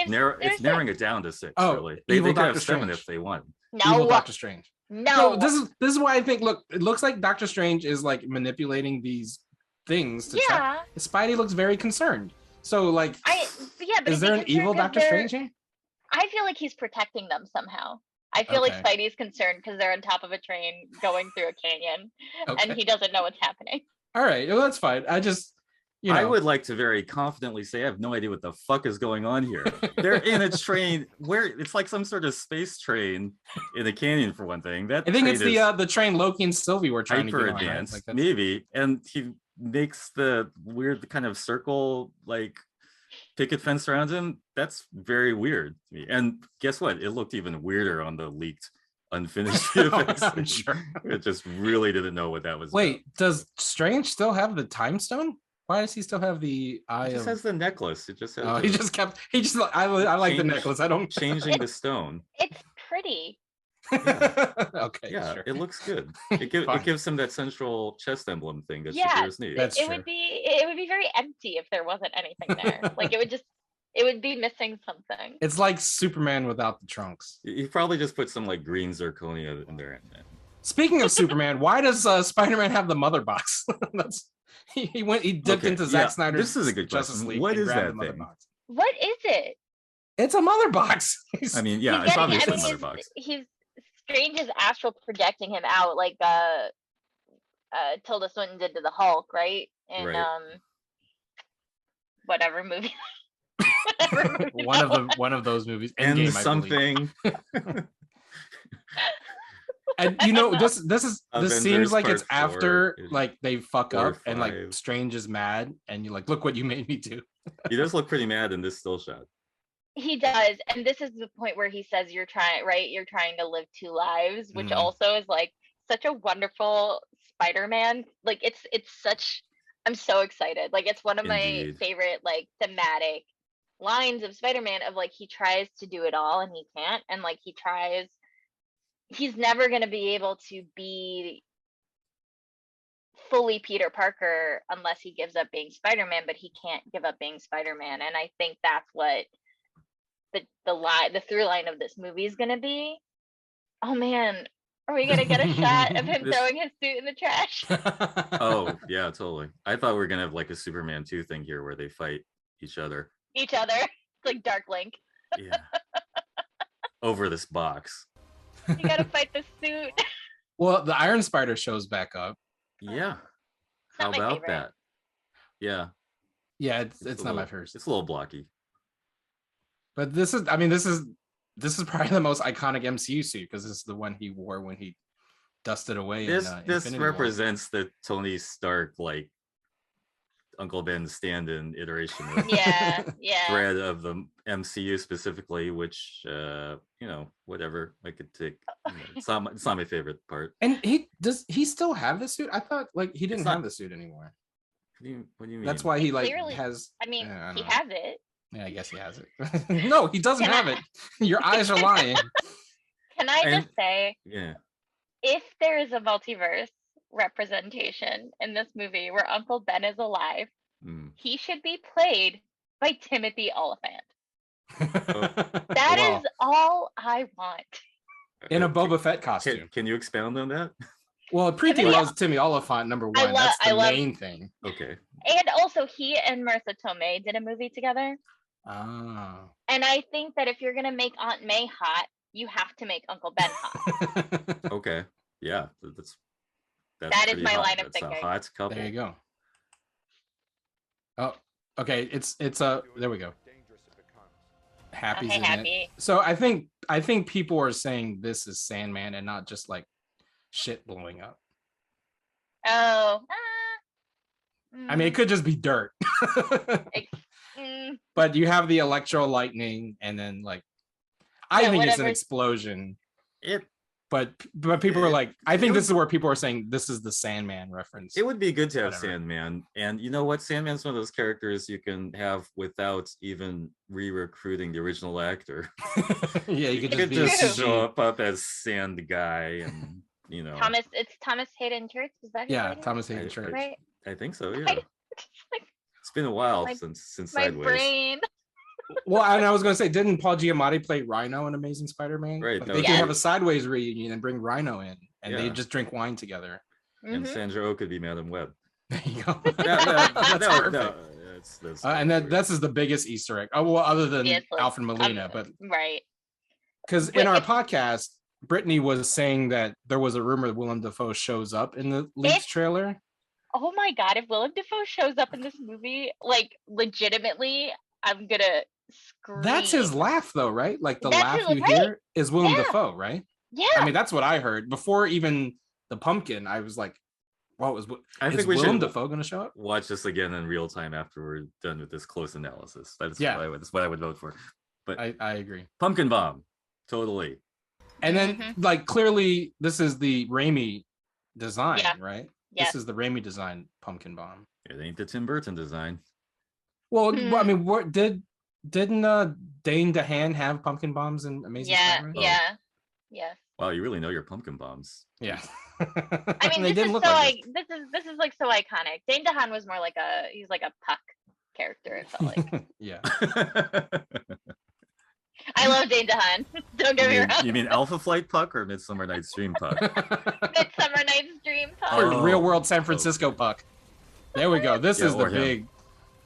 narrowing it down to 6. Oh, Really, Evil they could Doctor have 7 Strange. if they want. Evil No. Doctor Strange. No. No, this is why I think. Look, it looks like Doctor Strange is like manipulating these things to try. Yeah. Spidey looks very concerned. So like, But is there an evil Doctor Strange here? I feel like he's protecting them somehow. I feel like Okay. Spidey's concerned because they're on top of a train going through a canyon, Okay. and he doesn't know what's happening. All right, well that's fine. I just, I would like to very confidently say I have no idea what the fuck is going on here. They're in a train where it's like some sort of space train in a canyon for one thing. That I think train it's is the train Loki and Sylvie were trying to hyper get on, right? advanced, Like that's- maybe. And he makes the weird kind of circle like picket fence around him. That's very weird to me. And guess what? It looked even weirder on the leaked unfinished VFX. I'm sure. It just really didn't know what that was. Wait, does Strange still have the time stone? Why does he still have the eye? It just has the necklace. It just has Oh, the he just I like the Change- necklace. I don't. changing the stone. It's pretty. Okay, Yeah, sure. it looks good. Fine. It gives him that central chest emblem thing that Yeah, superheroes need. That's it true. would be very empty if there wasn't anything there. Like it would be missing something. It's like Superman without the trunks. He probably just put some like green zirconia in there. Speaking of Superman, why does Spider-Man have the mother box? He dipped Okay, into Zack yeah, Snyder's this is a good Justice question. League. What and is grabbed that the mother thing? box. What is it? It's a mother box. I mean, yeah, He's it's getting- obviously I mean, another box. He's Strange is astral projecting him out like Tilda Swinton did to the Hulk, right? In Right. whatever movie. one of those movies. And Endgame, I believe. something. And you know, this this Avengers seems like it's Part 4 after is like they fuck 4 or up and like 5. Strange is mad and you're like, look what you made me do. He does look pretty mad in this still shot. He does, and this is the point where he says you're trying to live 2 lives, which Mhm. also is like such a wonderful Spider-Man. Like it's such I'm so excited. Like it's one of my Indeed. favorite like thematic lines of Spider-Man of like he tries to do it all and he can't, and like he's never going to be able to be fully Peter Parker unless he gives up being Spider-Man, but he can't give up being Spider-Man, and I think that's what the through line of this movie is going to be. Oh man, are we going to get a shot of him This- throwing his suit in the trash? Oh, yeah, totally. I thought we were gonna have like a Superman 2 thing here where they fight each other. Each other. It's like Dark Link. Yeah. Over this box. You got to fight the suit. Well, the Iron Spider shows back up. Yeah. It's How not my about favorite. that? Yeah. Yeah, it's a not my little- first. It's a little blocky. But this is probably the most iconic MCU suit because this is the one he wore when he dusted away. This in, this Infinity War. represents the Tony Stark like Uncle Ben stand-in iteration of Yeah, yeah. thread of the MCU specifically, which whatever I could take. It's not my favorite part. And he still have the suit? I thought like he didn't not- have the suit anymore. What do you mean? That's why he like Clearly- has. I mean, Yeah, I he don't know. has it. Yeah, I guess he has it. No, he doesn't Can have I- it. Your eyes are lying. Can I And- just say, Yeah. if there is a multiverse representation in this movie where Uncle Ben is alive, Mm. he should be played by Timothy Oliphant. That Wow. is all I want. In a Can- Boba Fett costume. Can you expound on that? Well, Preeti Timothy- loves Timmy Oliphant, number one. I That's the love- main thing. Okay. And also, he and Marissa Tomei did a movie together. Ah. And I think that if you're gonna make Aunt May hot, you have to make Uncle Ben hot. Okay. Yeah, that's That is pretty my hot. line of That's a thinking. hot couple. There you go. Oh, okay. It's there we go. Dangerous it becomes. Happy's Okay, in it. Happy. So I think people are saying this is Sandman and not just like shit blowing up. Oh. I mean, it could just be dirt. But you have the electro lightning, and then like, I Yeah, think it's an whatever. explosion. It But people are like, I think it this is where people are saying this is the Sandman reference. it would be good to have Whatever. Sandman, and you know what? Sandman's one of those characters you can have without even re-recruiting the original actor. Yeah, you You could could just just be show up as Sand Guy, and you know. It's Thomas Hayden Church. Is that his Yeah, name? Thomas Hayden Church. Right. I think so. Yeah, I just, like it's been a while My- since my Sideways. brain. Well, and I was going to say, didn't Paul Giamatti play Rhino in Amazing Spider-Man? Right, Like, that they was could it. have a Sideways reunion and bring Rhino in, and they Yeah. just drink wine together. And Mhm. Sandra Oh could be Madam Web. There you go. No, That's perfect. That's And then this is the biggest Easter egg. Oh, well, other than Seriously. Alfred Molina, but Right. because in Wait, our if- podcast, Brittany was saying that there was a rumor that Willem Dafoe shows up in the leaked If- trailer. Oh my god! If Willem Dafoe shows up in this movie, like legitimately, I'm gonna scream. That's his laugh, though, right? Like the That's laugh his- you right. hear is Willem Yeah. Dafoe, right? Yeah. I mean, that's what I heard before even the pumpkin. I was like, "What was? I Is think we Willem should Dafoe going to show up?" watch this again in real time after we're done with this close analysis. That's Yeah. that's what I would vote for. But I agree. Pumpkin Bomb, totally. And then, Mhm. like, clearly, this is the Raimi design, Yeah. right? Yeah. This is the Raimi design pumpkin bomb. It ain't the Tim Burton design. Well, Hmm. I mean, what didn't Dane DeHaan have pumpkin bombs in Amazing Yeah. Spider-Man? Yeah. Yeah. Wow, you really know your pumpkin bombs. Yeah. I mean, They this didn't is look so like like this is like so iconic. Dane DeHaan was more like he's like a Puck character. It felt like. this. Yeah. I love Dane DeHaan. Don't get me wrong. you mean Alpha Flight Puck or Midsummer Night's Dream Puck? Midsummer Night's Dream Puck. Or Oh. Real World San Francisco Puck. There we go. This Yeah, is the or him. big.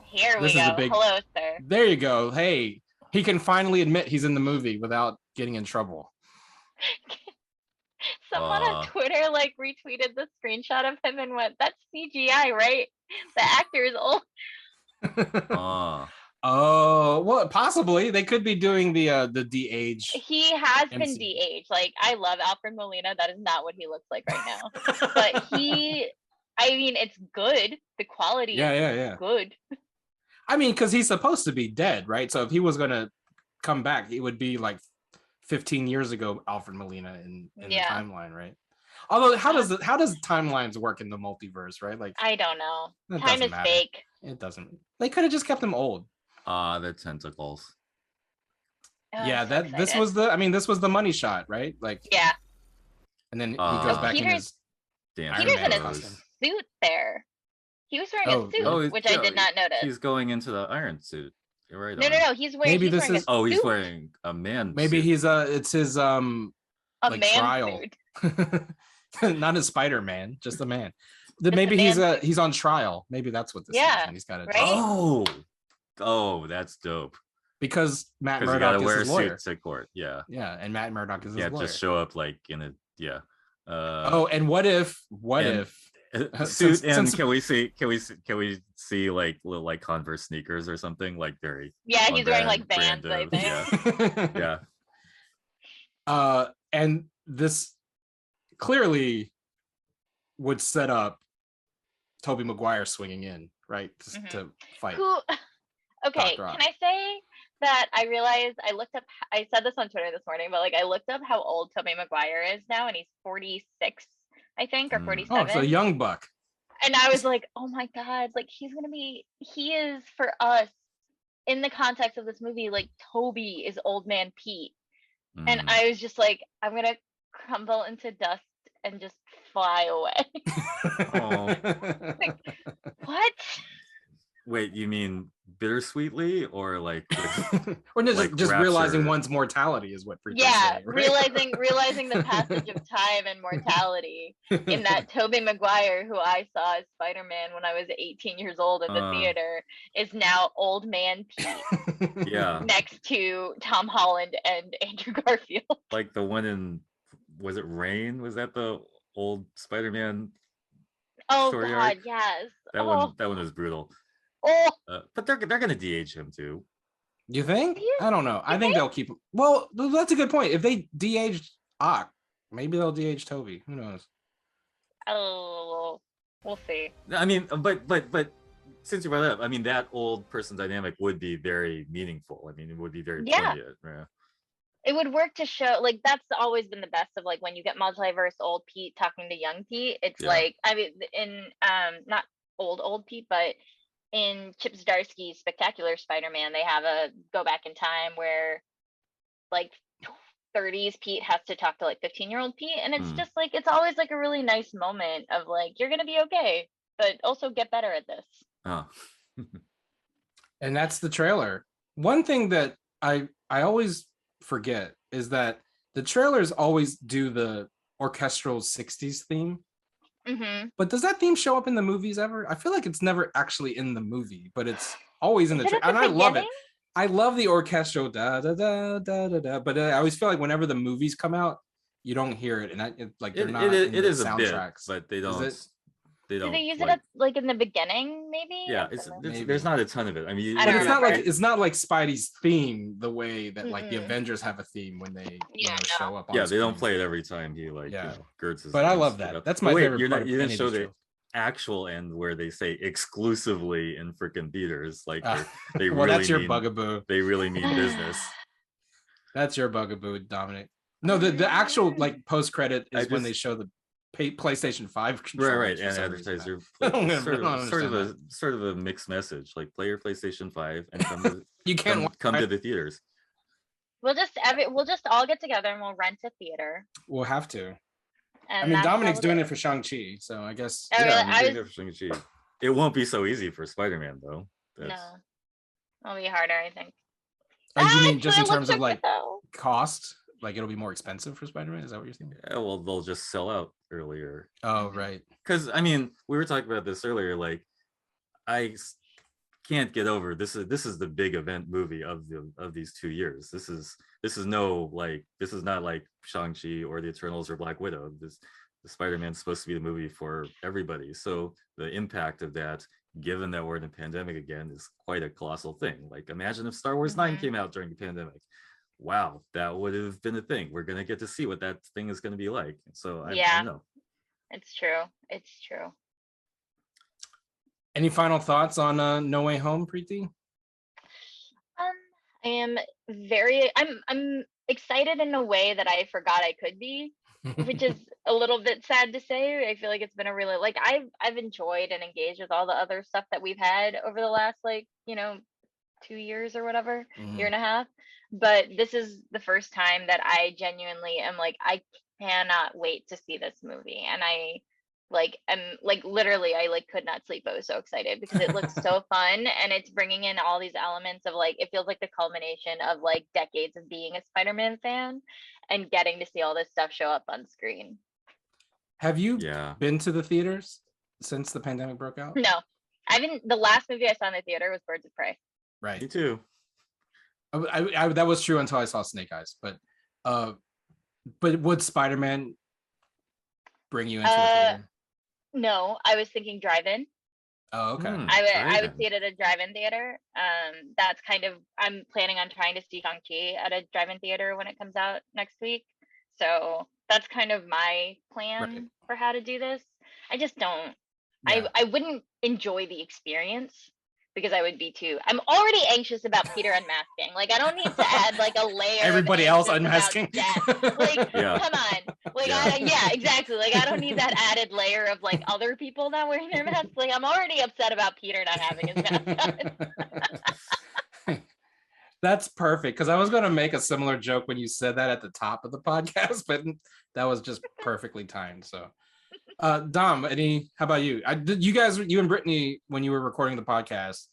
Here we This is go. the big- Hello, sir. There you go. Hey, he can finally admit he's in the movie without getting in trouble. Someone on Twitter like retweeted the screenshot of him and went, "That's CGI, right? The actor is old." Ah, Oh, well, possibly they could be doing the de-age. He has been MC. de-aged. Like, I love Alfred Molina. That is not what he looks like right now. But I mean, it's good. The quality Yeah, is yeah, yeah. good. I mean, because he's supposed to be dead, right? So if he was gonna come back, it would be like 15 years ago, Alfred Molina in Yeah. the timeline, right? Although, how does timelines work in the multiverse, right? Like, I don't know. It Time doesn't is matter. fake. it doesn't. They could have just kept him old. the tentacles. Oh, Yeah, I'm so this excited. was the. I mean, this was the money shot, right? Like, Yeah. and then he Oh, goes back in Peter's- his Damn. Iron Peter's Man in a costume. suit there. He was wearing Oh, a suit, oh, which yeah, I did not notice. He's going into the iron suit. You're right. No, on. no, no. He's wearing. Maybe he's this wearing is- a Oh, he's suit, wearing a man. Maybe suit. it's his a like, man trial. suit. Not a Spider-Man, just a man. Just a Maybe man suit. he's on trial. Maybe that's what this is. Yeah, And he's got to right? Oh, that's dope. because Matt Because you Murdock gotta is wear a his lawyer. suit to court. Yeah. Yeah, and Matt Murdock is his Yeah. lawyer. Just show up like in a Oh, and what if and- since- suit and since- can we see like little like Converse sneakers or something like very Yeah, on he's wearing like brand Vans, I of- think. yeah and this clearly would set up Tobey Maguire swinging in, right, Mhm. to fight. Who? Okay, Dr. Ock. can I say that I realized I looked up. I said this on Twitter this morning, but like I looked up how old Tobey Maguire is now, and he's 46, I think, or Mm. 47. Oh, so young buck. And I was like, oh my god, like he is for us in the context of this movie, like Toby is old man Pete. And Mhm. I was just like, I'm gonna crumble into dust and just fly away. What? Wait, you mean bittersweetly or like or just, like just realizing rapture? one's mortality is what Preeti's Yeah, saying, right? realizing the passage of time and mortality in that Tobey Maguire, who I saw as Spider-Man when I was 18 years old in the theater, is now old man Pete Yeah, next to Tom Holland and Andrew Garfield. like the one in, was it Rain? Was that the old Spider-Man Oh story God, arc? yes. That one was brutal. Oh, But they're gonna DH him too. You think? You- I don't know. I think they'll keep him. Well, that's a good point. If they de-aged Ock, maybe they'll de-age Toby. Who knows? oh, we'll see. I mean, but since you brought it up, I mean that old person dynamic would be very meaningful. I mean, it would be very Yeah. poignant. Yeah. It would work to show, like, that's always been the best of, like, when you get multiverse old Pete talking to young Pete. It's Yeah. like, I mean, in not old Pete, but in Chip Zdarsky's Spectacular Spider-Man, they have a go back in time where, like, 30s Pete has to talk to, like, 15-year-old Pete, and it's just like, it's always like a really nice moment of like, you're gonna be okay, but also get better at this. Oh. And that's the trailer. One thing that I always forget is that the trailers always do the orchestral 60s theme. Mm-hmm. But does that theme show up in the movies ever? I feel like it's never actually in the movie, but it's always in the trailer. And I love it. I love the orchestral da da da da da da. But I always feel like whenever the movies come out, you don't hear it, and like they're not. It in the is a bit, soundtracks, but they don't. They don't. Do they use like, it at, like in the beginning, maybe? Yeah, there's not a ton of it. I mean, I but don't it's not like Spidey's theme the way that like the Mm-mm. Avengers have a theme when they show up. On yeah, they screen. don't play it every time he like girds his. But I love that. That's my favorite. You're part not. of You didn't any of show these the trailers. actual end where they say exclusively in freaking theaters. Like they well, really that's your mean, bugaboo. They really mean business. That's your bugaboo, Dominic. No, the actual like post credit is when they show the PlayStation 5 controllers. Right, and advertise your sort of a mixed message, like play your PlayStation 5 and come to the theaters. We'll just all get together and we'll rent a theater. We'll have to. And I mean, Dominic's doing it for Shang-Chi, so I guess. I'm doing it for Shang-Chi. It won't be so easy for Spider-Man though. No, it'll be harder, I think. You mean just in terms of like cost? Like it'll be more expensive for Spider-Man? Is that what you're thinking? Yeah, well, they'll just sell out earlier. Oh, right. Because I mean, we were talking about this earlier. Like, I can't get over this is the big event movie of these 2 years. This is not like Shang-Chi or the Eternals or Black Widow. The Spider-Man's supposed to be the movie for everybody. So the impact of that, given that we're in a pandemic again, is quite a colossal thing. Like, imagine if Star Wars 9 came out during the pandemic. Wow, that would have been a thing. We're gonna get to see what that thing is gonna be like. So I don't know. It's true. It's true. Any final thoughts on No Way Home, Preeti? I am I'm excited in a way that I forgot I could be, which is a little bit sad to say. I feel like it's been a really I've enjoyed and engaged with all the other stuff that we've had over the last 2 years or whatever, year and a half. But this is the first time that I genuinely am like, I cannot wait to see this movie. And I literally I could not sleep. I was so excited because it looks so fun, and it's bringing in all these elements of it feels like the culmination of decades of being a Spider-Man fan and getting to see all this stuff show up on screen. Have you been to the theaters since the pandemic broke out? No, I didn't. The last movie I saw in the theater was Birds of Prey. Right. Me too. I that was true until I saw Snake Eyes, but would Spider-Man bring you into the theater? No, I was thinking drive-in. Oh, okay. I would see it at a drive-in theater. That's kind of, I'm planning on trying to see Shang-Chi at a drive-in theater when it comes out next week. So that's kind of my plan for how to do this. I just don't. Yeah. I wouldn't enjoy the experience because I would be too. I'm already anxious about Peter unmasking. I don't need to add a layer. Everybody else unmasking. Come on. Exactly. I don't need that added layer of other people not wearing their masks. I'm already upset about Peter not having his mask on. That's perfect, because I was going to make a similar joke when you said that at the top of the podcast, but that was just perfectly timed. So, Dom, how about you? You and Brittany, when you were recording the podcast,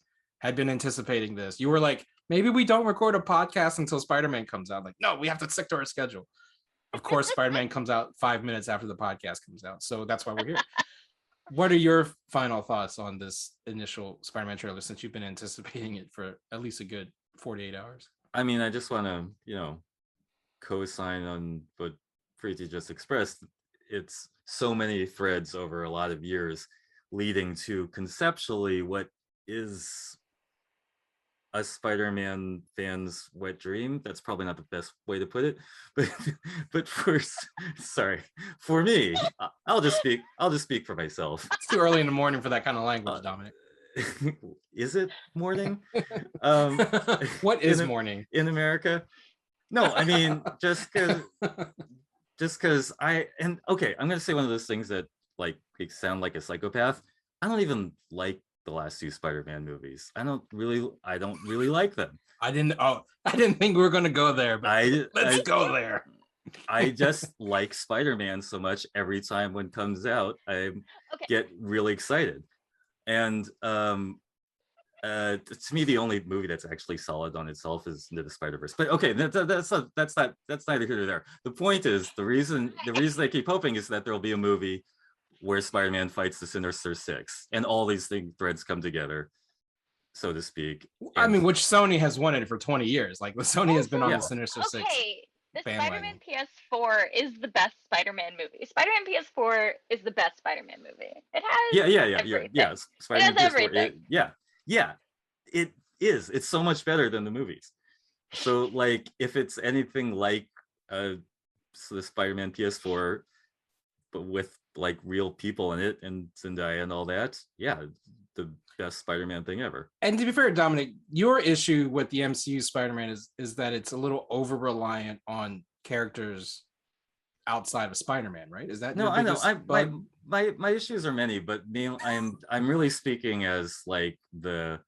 had been anticipating this. You were like, maybe we don't record a podcast until Spider-Man comes out. Like, no, we have to stick to our schedule. Of course, Spider-Man comes out 5 minutes after the podcast comes out. So that's why we're here. What are your final thoughts on this initial Spider-Man trailer, since you've been anticipating it for at least a good 48 hours? I mean, I just want to, co-sign on what Preeti just expressed. It's so many threads over a lot of years leading to conceptually what is a Spider-Man fan's wet dream. That's probably not the best way to put it, but for me, I'll just speak for myself. It's too early in the morning for that kind of language, Dominic. Is it morning? What is morning in America? No, I mean, just because I'm gonna say one of those things that like sound like a psychopath. I don't even like the last two Spider-Man movies. I don't really like them. I didn't think we were gonna go there, but let's go there. I just like Spider-Man so much. Every time one comes out, I get really excited. And to me, the only movie that's actually solid on itself is Into the Spider-Verse. But okay, that's neither here nor there. The point is, the reason they keep hoping is that there will be a movie where Spider-Man fights the Sinister Six, and all these threads come together, so to speak. I mean, which Sony has wanted for 20 years. Like, Sony has been on the Sinister Six. Okay, the bandwagon. Spider-Man PS4 is the best Spider-Man movie. Spider-Man PS4 is the best Spider-Man movie. It has everything. Spider-Man it has PS4, everything. it is. It's so much better than the movies. So, like, if it's anything like the Spider-Man PS4, but with like real people in it and Zendaya and all that, the best Spider-Man thing ever. And to be fair, Dominic, your issue with the MCU Spider-Man is that it's a little over reliant on characters outside of Spider-Man, right? Is that no? I know. My issues are many, but I'm really speaking as like the,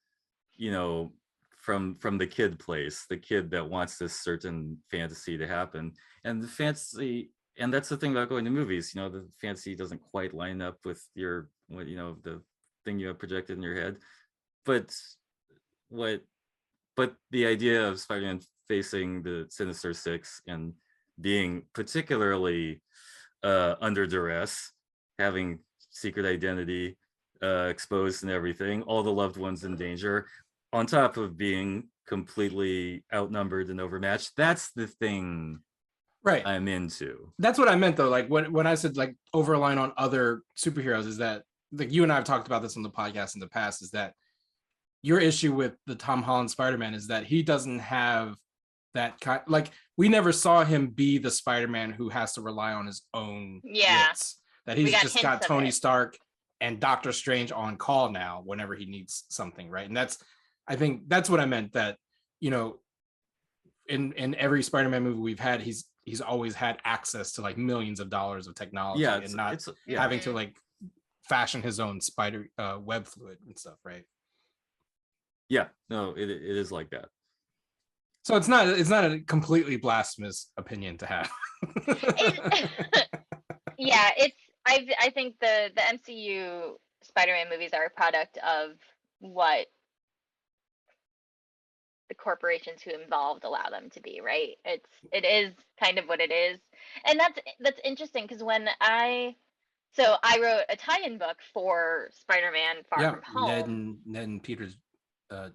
from the kid place, the kid that wants this certain fantasy to happen, and the fantasy. And that's the thing about going to movies, the fantasy doesn't quite line up with the thing you have projected in your head. But the idea of Spider-Man facing the Sinister Six and being particularly under duress, having secret identity exposed and everything, all the loved ones in danger, on top of being completely outnumbered and overmatched, that's the thing. Right, I'm into. That's what I meant, though. Like when I said like over-relying on other superheroes, is that like you and I have talked about this on the podcast in the past, is that your issue with the Tom Holland Spider-Man is that he doesn't have that kind. Like, we never saw him be the Spider-Man who has to rely on his own wits. That he's just got Tony Stark and Doctor Strange on call now whenever he needs something, right? And I think that's what I meant. That in every Spider-Man movie we've had, he's always had access to like millions of dollars of technology, and not having to like fashion his own spider web fluid and stuff, right? Yeah, no, it is like that. So it's not a completely blasphemous opinion to have. I think the MCU Spider-Man movies are a product of what the corporations who involved allow them to be, right? It is kind of what it is. And that's interesting, because when I wrote a tie-in book for Spider-Man Far From Home. Ned and Peter's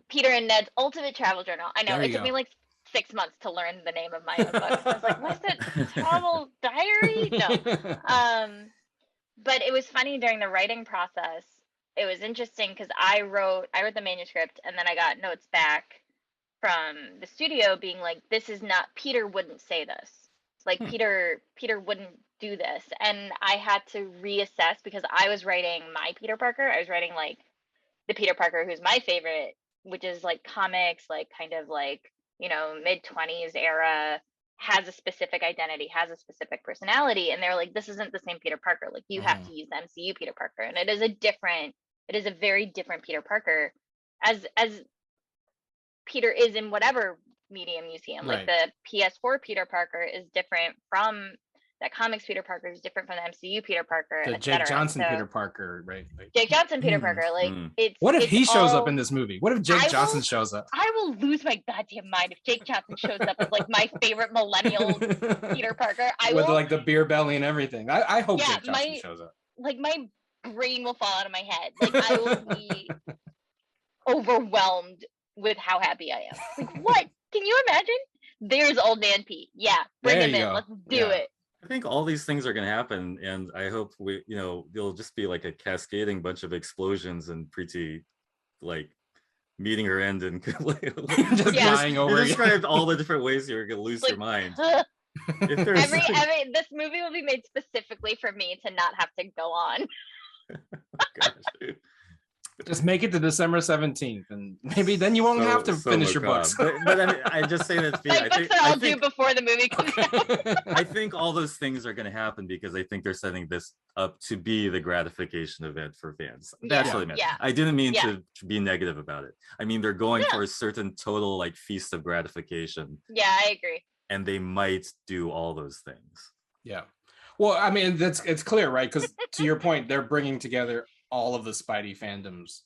Peter and Ned's Ultimate Travel Journal. I know, it took me like 6 months to learn the name of my own book. I was like, what's it? Travel Diary? No. But it was funny during the writing process. It was interesting because I wrote the manuscript, and then I got notes back from the studio being like, this is not, Peter wouldn't say this. Like, Peter wouldn't do this. And I had to reassess, because I was writing my Peter Parker. I was writing like the Peter Parker who's my favorite, which is like comics, like kind of like, mid-20s era, has a specific identity, has a specific personality. And they're like, this isn't the same Peter Parker. Like, you have to use the MCU Peter Parker. And it is a very different Peter Parker, as Peter is in whatever medium you see him. Like, the PS4 Peter Parker is different from that comics Peter Parker is different from the MCU Peter Parker, The et Jake cetera. Johnson So, Peter Parker, right? Like, Jake Johnson Peter Mm. Parker, like Mm. what if it's he shows up all- in this movie? What if Jake I Johnson will- shows up? I will lose my goddamn mind if Jake Johnson shows up as like my favorite millennial Peter Parker. I With will like the beer belly and everything. I hope Yeah, Jake Johnson shows up. like my brain will fall out of my head. Like I will be overwhelmed with how happy I am. Like what? Can you imagine? There's old man Pete. Yeah, bring There him you in. go. Let's do Yeah. it. I think all these things are going to happen, and I hope there'll just be like a cascading bunch of explosions and Preeti like meeting her end and Just Yeah. flying you over you. described all the different ways you're going to lose your mind. If there's every this movie will be made specifically for me to not have to go on. gosh. Just make it to December 17th, and maybe then you won't have to finish your macabre. books. But I mean, I just say that. My books are all due before the movie comes out. I think all those things are going to happen because I think they're setting this up to be the gratification event for fans. That's Yeah, what I meant. yeah. I didn't mean Yeah. to be negative about it. I mean, they're going Yeah. for a certain total like feast of gratification, Yeah, I agree. and they might do all those things. Yeah. Well, I mean, it's clear, right? Because to your point, they're bringing together all of the Spidey fandoms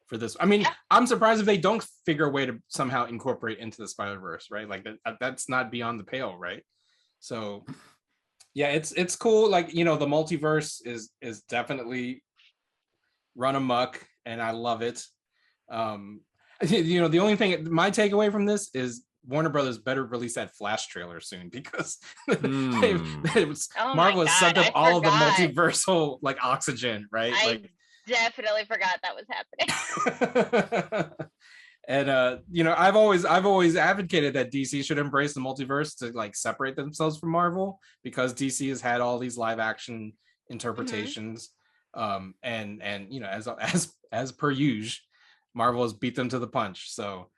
for this. I mean, Yeah. I'm surprised if they don't figure a way to somehow incorporate into the Spider-Verse, right? Like that's not beyond the pale, right? So yeah, it's cool. Like, the multiverse is definitely run amok, and I love it. The only thing, my takeaway from this is Warner Brothers better release that Flash trailer soon, because Oh Marvel my has God, sucked up I all of the forgot. multiversal like oxygen, right? I definitely forgot that was happening. And I've always advocated that DC should embrace the multiverse to like separate themselves from Marvel, because DC has had all these live action interpretations. And as per usual, Marvel has beat them to the punch. So,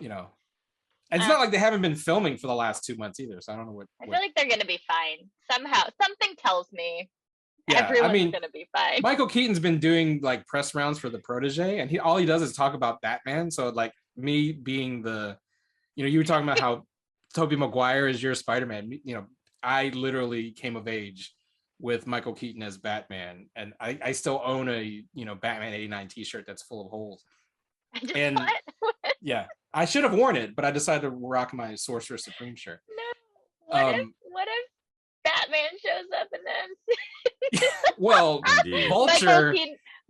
it's not like they haven't been filming for the last 2 months either. So I don't know what. I feel like they're gonna be fine. Somehow, something tells me Yeah, everyone's gonna be fine. Michael Keaton's been doing like press rounds for The Protege, and all he does is talk about Batman. So like me being you were talking about how Tobey Maguire is your Spider-Man. I literally came of age with Michael Keaton as Batman, and I still own a Batman '89 T-shirt that's full of holes. And What? yeah, I should have worn it, but I decided to rock my Sorcerer Supreme shirt. No. What if Batman shows up and then Well, Indeed. Vulture.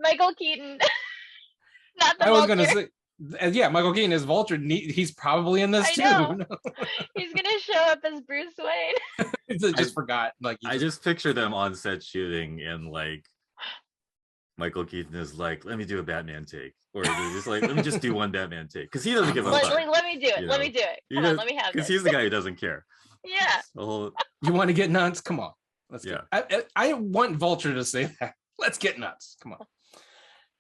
Michael Keaton. Not the I was Vulture. gonna say, yeah, Michael Keaton is Vulture. He's probably in this I too. know. He's gonna show up as Bruce Wayne. I just forgot. Like, I just picture them on set shooting, and like Michael Keaton is like, "Let me do a Batman take," or they're just like, "Let me just do one Batman take," because he doesn't give a Let fuck. me do it. You Let know, me do it. Come on, let me have Because this. he's the guy who doesn't care. Yeah. So, you want to get nuts? Come on, let's. Yeah. I want Vulture to say that. Let's get nuts. Come on.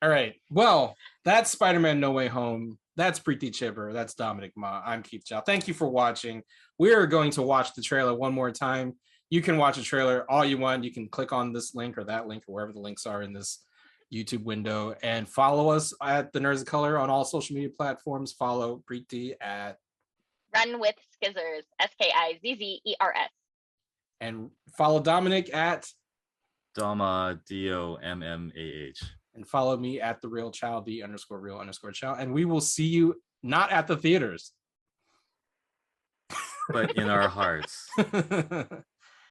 All right. Well, that's Spider-Man: No Way Home. That's Preeti Chhibber. That's Dominic Ma. I'm Keith Chow. Thank you for watching. We are going to watch the trailer one more time. You can watch a trailer all you want. You can click on this link or that link or wherever the links are in this YouTube window, and follow us at the Nerds of Color on all social media platforms. Follow Preeti at Run with Skizzers. SKIZZERS. and follow Dominic at Doma DOMMAH. and follow me at the real child, _real_child. And we will see you not at the theaters. But in our hearts.